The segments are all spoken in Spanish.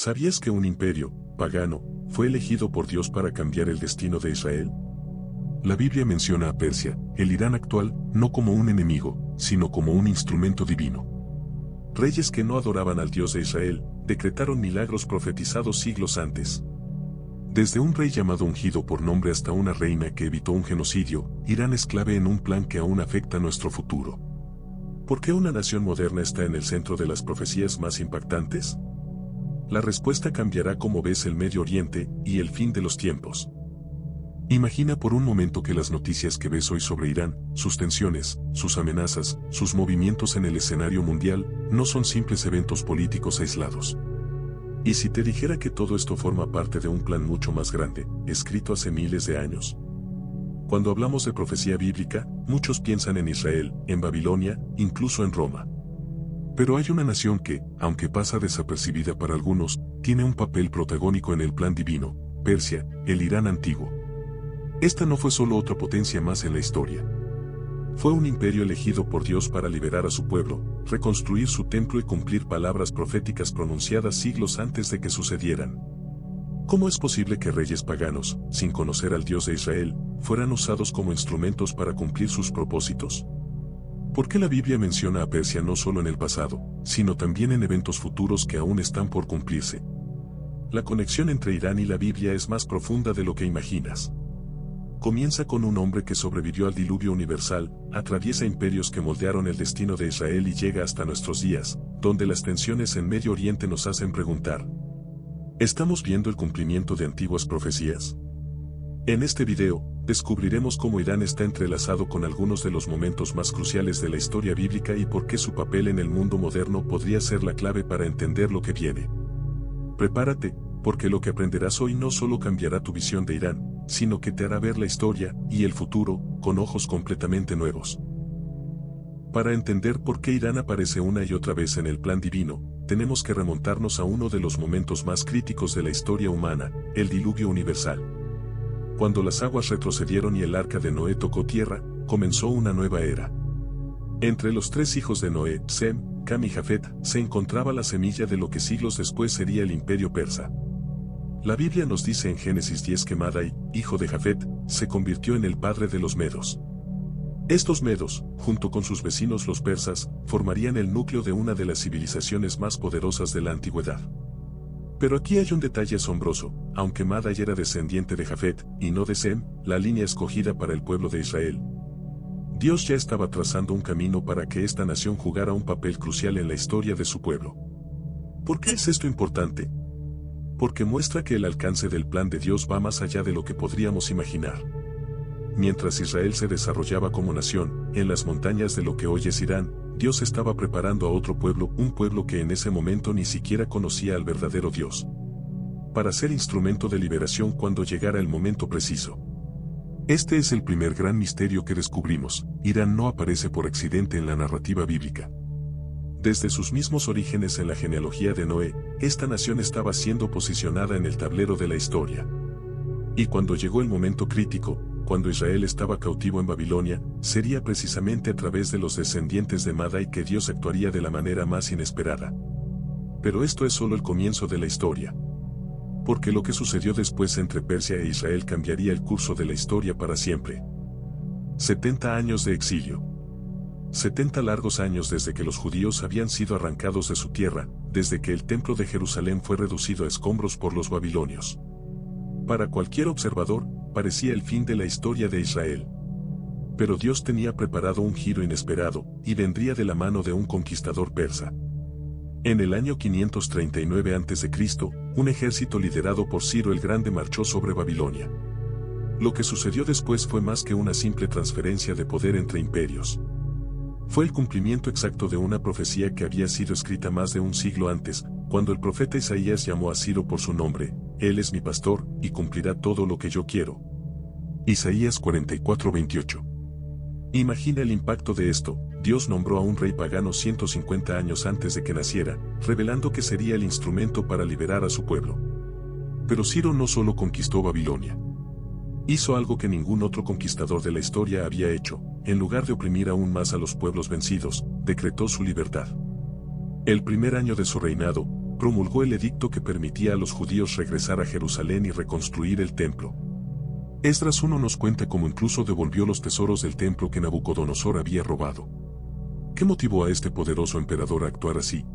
¿Sabías que un imperio, pagano, fue elegido por Dios para cambiar el destino de Israel? La Biblia menciona a Persia, el Irán actual, no como un enemigo, sino como un instrumento divino. Reyes que no adoraban al Dios de Israel, decretaron milagros profetizados siglos antes. Desde un rey llamado ungido por nombre hasta una reina que evitó un genocidio, Irán es clave en un plan que aún afecta nuestro futuro. ¿Por qué una nación moderna está en el centro de las profecías más impactantes? La respuesta cambiará cómo ves el Medio Oriente y el fin de los tiempos. Imagina por un momento que las noticias que ves hoy sobre Irán, sus tensiones, sus amenazas, sus movimientos en el escenario mundial, no son simples eventos políticos aislados. ¿Y si te dijera que todo esto forma parte de un plan mucho más grande, escrito hace miles de años? Cuando hablamos de profecía bíblica, muchos piensan en Israel, en Babilonia, incluso en Roma. Pero hay una nación que, aunque pasa desapercibida para algunos, tiene un papel protagónico en el plan divino: Persia, el Irán antiguo. Esta no fue solo otra potencia más en la historia. Fue un imperio elegido por Dios para liberar a su pueblo, reconstruir su templo y cumplir palabras proféticas pronunciadas siglos antes de que sucedieran. ¿Cómo es posible que reyes paganos, sin conocer al Dios de Israel, fueran usados como instrumentos para cumplir sus propósitos? ¿Por qué la Biblia menciona a Persia no solo en el pasado, sino también en eventos futuros que aún están por cumplirse? La conexión entre Irán y la Biblia es más profunda de lo que imaginas. Comienza con un hombre que sobrevivió al diluvio universal, atraviesa imperios que moldearon el destino de Israel y llega hasta nuestros días, donde las tensiones en Medio Oriente nos hacen preguntar: ¿estamos viendo el cumplimiento de antiguas profecías? En este video, descubriremos cómo Irán está entrelazado con algunos de los momentos más cruciales de la historia bíblica y por qué su papel en el mundo moderno podría ser la clave para entender lo que viene. Prepárate, porque lo que aprenderás hoy no solo cambiará tu visión de Irán, sino que te hará ver la historia y el futuro con ojos completamente nuevos. Para entender por qué Irán aparece una y otra vez en el plan divino, tenemos que remontarnos a uno de los momentos más críticos de la historia humana: el diluvio universal. Cuando las aguas retrocedieron y el arca de Noé tocó tierra, comenzó una nueva era. Entre los tres hijos de Noé, Sem, Cam y Jafet, se encontraba la semilla de lo que siglos después sería el imperio persa. La Biblia nos dice en Génesis 10 que Madai, hijo de Jafet, se convirtió en el padre de los medos. Estos medos, junto con sus vecinos los persas, formarían el núcleo de una de las civilizaciones más poderosas de la antigüedad. Pero aquí hay un detalle asombroso: aunque Madai era descendiente de Jafet, y no de Sem, la línea escogida para el pueblo de Israel, Dios ya estaba trazando un camino para que esta nación jugara un papel crucial en la historia de su pueblo. ¿Por qué es esto importante? Porque muestra que el alcance del plan de Dios va más allá de lo que podríamos imaginar. Mientras Israel se desarrollaba como nación, en las montañas de lo que hoy es Irán, Dios estaba preparando a otro pueblo, un pueblo que en ese momento ni siquiera conocía al verdadero Dios, para ser instrumento de liberación cuando llegara el momento preciso. Este es el primer gran misterio que descubrimos: Irán no aparece por accidente en la narrativa bíblica. Desde sus mismos orígenes en la genealogía de Noé, esta nación estaba siendo posicionada en el tablero de la historia. Y cuando llegó el momento crítico, cuando Israel estaba cautivo en Babilonia, sería precisamente a través de los descendientes de Madai que Dios actuaría de la manera más inesperada. Pero esto es solo el comienzo de la historia. Porque lo que sucedió después entre Persia e Israel cambiaría el curso de la historia para siempre. 70 años de exilio. 70 largos años desde que los judíos habían sido arrancados de su tierra, desde que el templo de Jerusalén fue reducido a escombros por los babilonios. Para cualquier observador, parecía el fin de la historia de Israel. Pero Dios tenía preparado un giro inesperado, y vendría de la mano de un conquistador persa. En el año 539 a.C., un ejército liderado por Ciro el Grande marchó sobre Babilonia. Lo que sucedió después fue más que una simple transferencia de poder entre imperios. Fue el cumplimiento exacto de una profecía que había sido escrita más de un siglo antes, cuando el profeta Isaías llamó a Ciro por su nombre: «Él es mi pastor, y cumplirá todo lo que yo quiero». Isaías 44:28. Imagina el impacto de esto: Dios nombró a un rey pagano 150 años antes de que naciera, revelando que sería el instrumento para liberar a su pueblo. Pero Ciro no solo conquistó Babilonia. Hizo algo que ningún otro conquistador de la historia había hecho: en lugar de oprimir aún más a los pueblos vencidos, decretó su libertad. El primer año de su reinado, promulgó el edicto que permitía a los judíos regresar a Jerusalén y reconstruir el templo. Esdras 1 nos cuenta cómo incluso devolvió los tesoros del templo que Nabucodonosor había robado. ¿Qué motivó a este poderoso emperador a actuar así?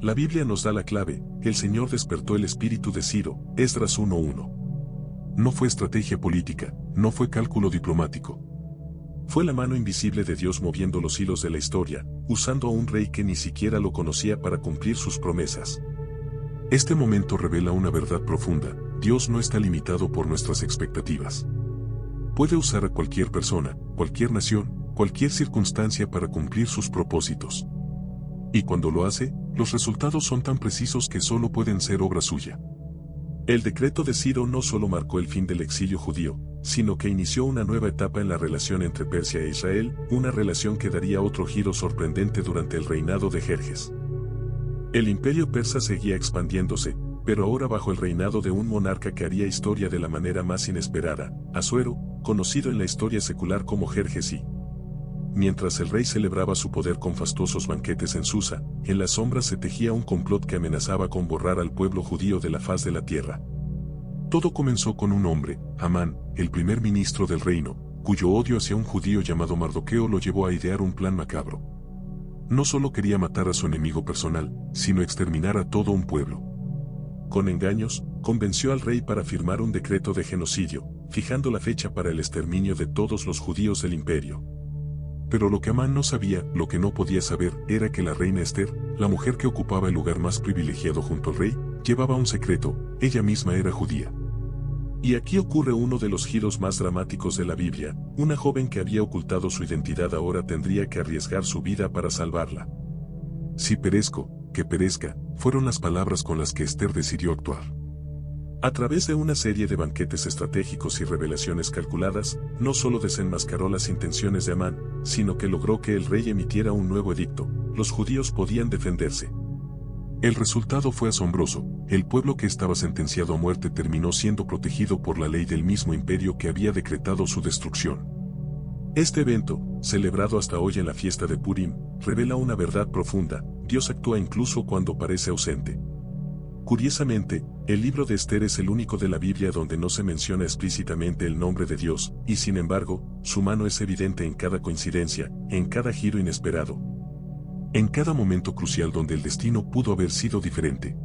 La Biblia nos da la clave: el Señor despertó el espíritu de Ciro, Esdras 1:1. No fue estrategia política, no fue cálculo diplomático. Fue la mano invisible de Dios moviendo los hilos de la historia, usando a un rey que ni siquiera lo conocía para cumplir sus promesas. Este momento revela una verdad profunda: Dios no está limitado por nuestras expectativas. Puede usar a cualquier persona, cualquier nación, cualquier circunstancia para cumplir sus propósitos. Y cuando lo hace, los resultados son tan precisos que solo pueden ser obra suya. El decreto de Ciro no solo marcó el fin del exilio judío, sino que inició una nueva etapa en la relación entre Persia e Israel, una relación que daría otro giro sorprendente durante el reinado de Jerjes. El imperio persa seguía expandiéndose, pero ahora bajo el reinado de un monarca que haría historia de la manera más inesperada, Asuero, conocido en la historia secular como Jerjes I. Mientras el rey celebraba su poder con fastuosos banquetes en Susa, en las sombras se tejía un complot que amenazaba con borrar al pueblo judío de la faz de la tierra. Todo comenzó con un hombre, Amán, el primer ministro del reino, cuyo odio hacia un judío llamado Mardoqueo lo llevó a idear un plan macabro. No solo quería matar a su enemigo personal, sino exterminar a todo un pueblo. Con engaños, convenció al rey para firmar un decreto de genocidio, fijando la fecha para el exterminio de todos los judíos del imperio. Pero lo que Amán no sabía, lo que no podía saber, era que la reina Ester, la mujer que ocupaba el lugar más privilegiado junto al rey, llevaba un secreto: ella misma era judía. Y aquí ocurre uno de los giros más dramáticos de la Biblia: una joven que había ocultado su identidad ahora tendría que arriesgar su vida para salvarla. Si perezco, que perezca, fueron las palabras con las que Ester decidió actuar. A través de una serie de banquetes estratégicos y revelaciones calculadas, no solo desenmascaró las intenciones de Amán, sino que logró que el rey emitiera un nuevo edicto: los judíos podían defenderse. El resultado fue asombroso: el pueblo que estaba sentenciado a muerte terminó siendo protegido por la ley del mismo imperio que había decretado su destrucción. Este evento, celebrado hasta hoy en la fiesta de Purim, revela una verdad profunda: Dios actúa incluso cuando parece ausente. Curiosamente, el libro de Ester es el único de la Biblia donde no se menciona explícitamente el nombre de Dios, y sin embargo, su mano es evidente en cada coincidencia, en cada giro inesperado, en cada momento crucial donde el destino pudo haber sido diferente.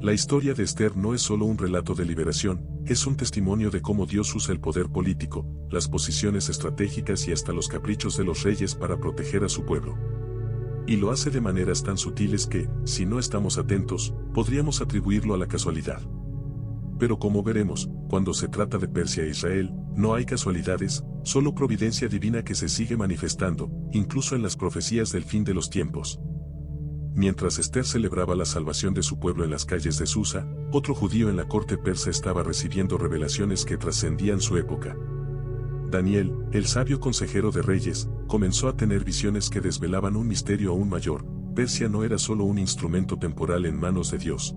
La historia de Ester no es solo un relato de liberación, es un testimonio de cómo Dios usa el poder político, las posiciones estratégicas y hasta los caprichos de los reyes para proteger a su pueblo. Y lo hace de maneras tan sutiles que, si no estamos atentos, podríamos atribuirlo a la casualidad. Pero como veremos, cuando se trata de Persia e Israel, no hay casualidades, solo providencia divina que se sigue manifestando, incluso en las profecías del fin de los tiempos. Mientras Ester celebraba la salvación de su pueblo en las calles de Susa, otro judío en la corte persa estaba recibiendo revelaciones que trascendían su época. Daniel, el sabio consejero de reyes, comenzó a tener visiones que desvelaban un misterio aún mayor: Persia no era solo un instrumento temporal en manos de Dios,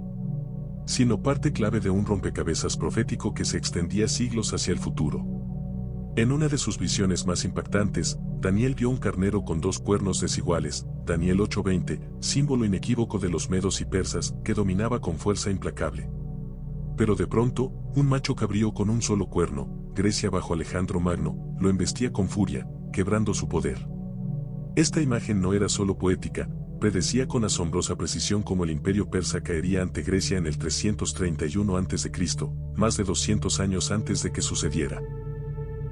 sino parte clave de un rompecabezas profético que se extendía siglos hacia el futuro. En una de sus visiones más impactantes, Daniel vio un carnero con dos cuernos desiguales, Daniel 8:20, símbolo inequívoco de los medos y persas, que dominaba con fuerza implacable. Pero de pronto, un macho cabrío con un solo cuerno, Grecia bajo Alejandro Magno, lo embestía con furia, quebrando su poder. Esta imagen no era solo poética, predecía con asombrosa precisión cómo el imperio persa caería ante Grecia en el 331 a.C., más de 200 años antes de que sucediera.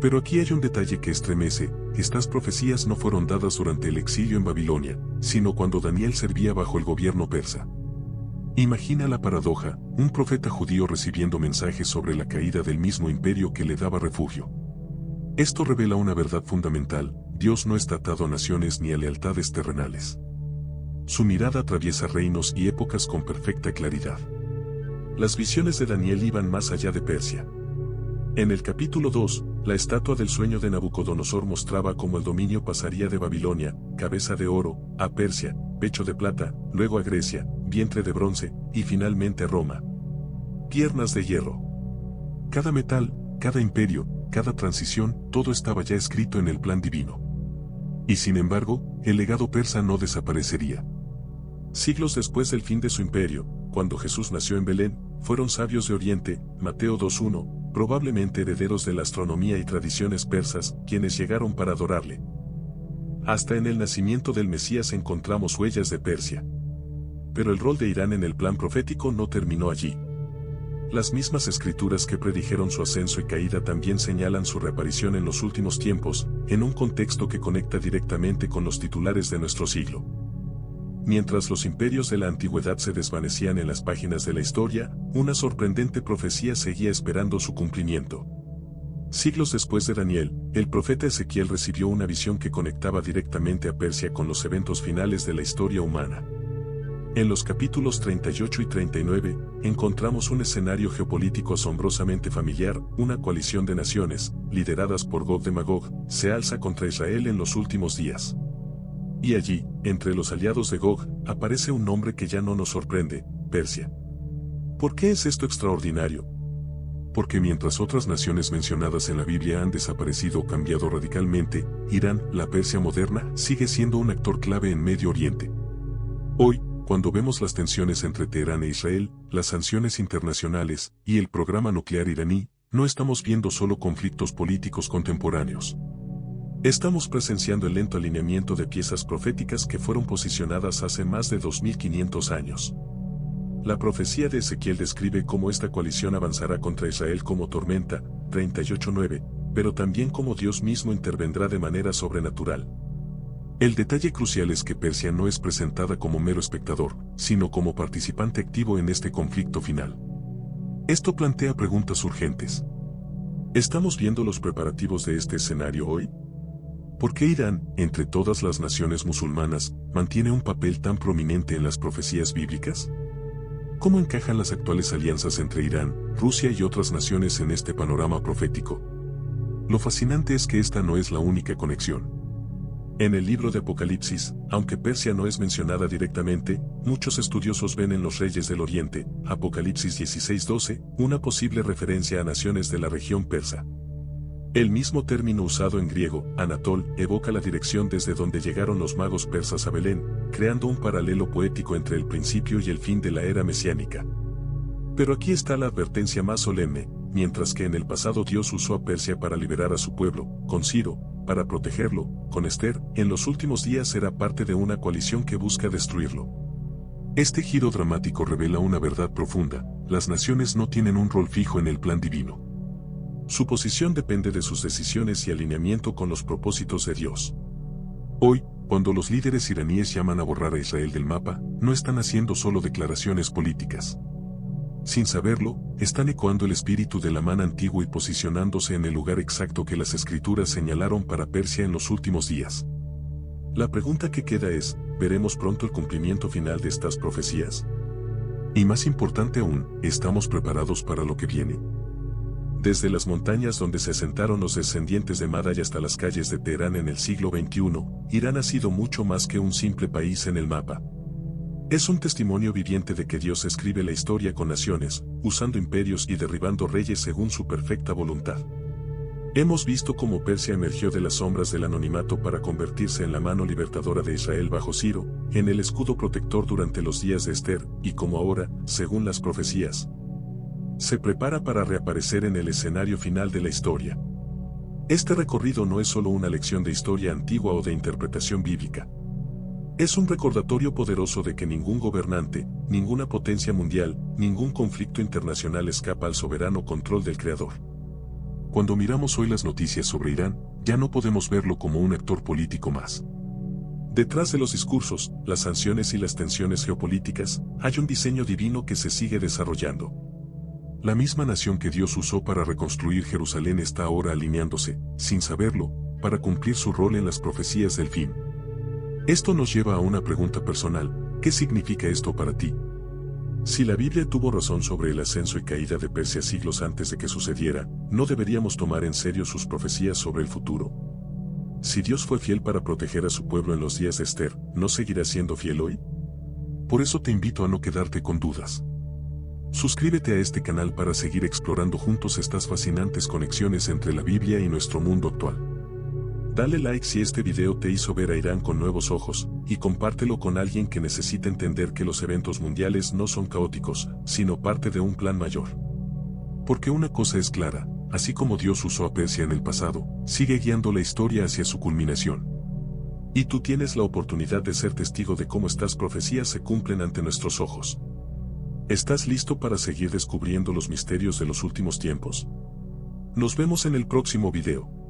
Pero aquí hay un detalle que estremece: estas profecías no fueron dadas durante el exilio en Babilonia, sino cuando Daniel servía bajo el gobierno persa. Imagina la paradoja: un profeta judío recibiendo mensajes sobre la caída del mismo imperio que le daba refugio. Esto revela una verdad fundamental: Dios no está atado a naciones ni a lealtades terrenales. Su mirada atraviesa reinos y épocas con perfecta claridad. Las visiones de Daniel iban más allá de Persia. En el capítulo 2, la estatua del sueño de Nabucodonosor mostraba cómo el dominio pasaría de Babilonia, cabeza de oro, a Persia, pecho de plata, luego a Grecia, vientre de bronce, y finalmente a Roma, piernas de hierro. Cada metal, cada imperio, cada transición, todo estaba ya escrito en el plan divino. Y sin embargo, el legado persa no desaparecería. Siglos después del fin de su imperio, cuando Jesús nació en Belén, fueron sabios de Oriente, Mateo 2:1, probablemente herederos de la astronomía y tradiciones persas, quienes llegaron para adorarle. Hasta en el nacimiento del Mesías encontramos huellas de Persia. Pero el rol de Irán en el plan profético no terminó allí. Las mismas escrituras que predijeron su ascenso y caída también señalan su reaparición en los últimos tiempos, en un contexto que conecta directamente con los titulares de nuestro siglo. Mientras los imperios de la antigüedad se desvanecían en las páginas de la historia, una sorprendente profecía seguía esperando su cumplimiento. Siglos después de Daniel, el profeta Ezequiel recibió una visión que conectaba directamente a Persia con los eventos finales de la historia humana. En los capítulos 38 y 39, encontramos un escenario geopolítico asombrosamente familiar. Una coalición de naciones, lideradas por Gog de Magog, se alza contra Israel en los últimos días. Y allí, entre los aliados de Gog, aparece un nombre que ya no nos sorprende: Persia. ¿Por qué es esto extraordinario? Porque mientras otras naciones mencionadas en la Biblia han desaparecido o cambiado radicalmente, Irán, la Persia moderna, sigue siendo un actor clave en Medio Oriente. Hoy, cuando vemos las tensiones entre Teherán e Israel, las sanciones internacionales y el programa nuclear iraní, no estamos viendo solo conflictos políticos contemporáneos. Estamos presenciando el lento alineamiento de piezas proféticas que fueron posicionadas hace más de 2500 años. La profecía de Ezequiel describe cómo esta coalición avanzará contra Israel como tormenta, 38:9, pero también cómo Dios mismo intervendrá de manera sobrenatural. El detalle crucial es que Persia no es presentada como mero espectador, sino como participante activo en este conflicto final. Esto plantea preguntas urgentes. ¿Estamos viendo los preparativos de este escenario hoy? ¿Por qué Irán, entre todas las naciones musulmanas, mantiene un papel tan prominente en las profecías bíblicas? ¿Cómo encajan las actuales alianzas entre Irán, Rusia y otras naciones en este panorama profético? Lo fascinante es que esta no es la única conexión. En el libro de Apocalipsis, aunque Persia no es mencionada directamente, muchos estudiosos ven en los reyes del Oriente, Apocalipsis 16:12, una posible referencia a naciones de la región persa. El mismo término usado en griego, Anatol, evoca la dirección desde donde llegaron los magos persas a Belén, creando un paralelo poético entre el principio y el fin de la era mesiánica. Pero aquí está la advertencia más solemne: mientras que en el pasado Dios usó a Persia para liberar a su pueblo, con Ciro, para protegerlo, con Esther, en los últimos días será parte de una coalición que busca destruirlo. Este giro dramático revela una verdad profunda: las naciones no tienen un rol fijo en el plan divino. Su posición depende de sus decisiones y alineamiento con los propósitos de Dios. Hoy, cuando los líderes iraníes llaman a borrar a Israel del mapa, no están haciendo solo declaraciones políticas. Sin saberlo, están ecoando el espíritu del Amán antiguo y posicionándose en el lugar exacto que las escrituras señalaron para Persia en los últimos días. La pregunta que queda es: ¿veremos pronto el cumplimiento final de estas profecías? Y más importante aún, ¿estamos preparados para lo que viene? Desde las montañas donde se asentaron los descendientes de Madai hasta las calles de Teherán en el siglo XXI, Irán ha sido mucho más que un simple país en el mapa. Es un testimonio viviente de que Dios escribe la historia con naciones, usando imperios y derribando reyes según su perfecta voluntad. Hemos visto cómo Persia emergió de las sombras del anonimato para convertirse en la mano libertadora de Israel bajo Ciro, en el escudo protector durante los días de Esther, y como ahora, según las profecías, se prepara para reaparecer en el escenario final de la historia. Este recorrido no es solo una lección de historia antigua o de interpretación bíblica. Es un recordatorio poderoso de que ningún gobernante, ninguna potencia mundial, ningún conflicto internacional escapa al soberano control del Creador. Cuando miramos hoy las noticias sobre Irán, ya no podemos verlo como un actor político más. Detrás de los discursos, las sanciones y las tensiones geopolíticas, hay un diseño divino que se sigue desarrollando. La misma nación que Dios usó para reconstruir Jerusalén está ahora alineándose, sin saberlo, para cumplir su rol en las profecías del fin. Esto nos lleva a una pregunta personal: ¿qué significa esto para ti? Si la Biblia tuvo razón sobre el ascenso y caída de Persia siglos antes de que sucediera, ¿no deberíamos tomar en serio sus profecías sobre el futuro? Si Dios fue fiel para proteger a su pueblo en los días de Esther, ¿no seguirá siendo fiel hoy? Por eso te invito a no quedarte con dudas. Suscríbete a este canal para seguir explorando juntos estas fascinantes conexiones entre la Biblia y nuestro mundo actual. Dale like si este video te hizo ver a Irán con nuevos ojos, y compártelo con alguien que necesita entender que los eventos mundiales no son caóticos, sino parte de un plan mayor. Porque una cosa es clara, así como Dios usó a Persia en el pasado, sigue guiando la historia hacia su culminación. Y tú tienes la oportunidad de ser testigo de cómo estas profecías se cumplen ante nuestros ojos. ¿Estás listo para seguir descubriendo los misterios de los últimos tiempos? Nos vemos en el próximo video.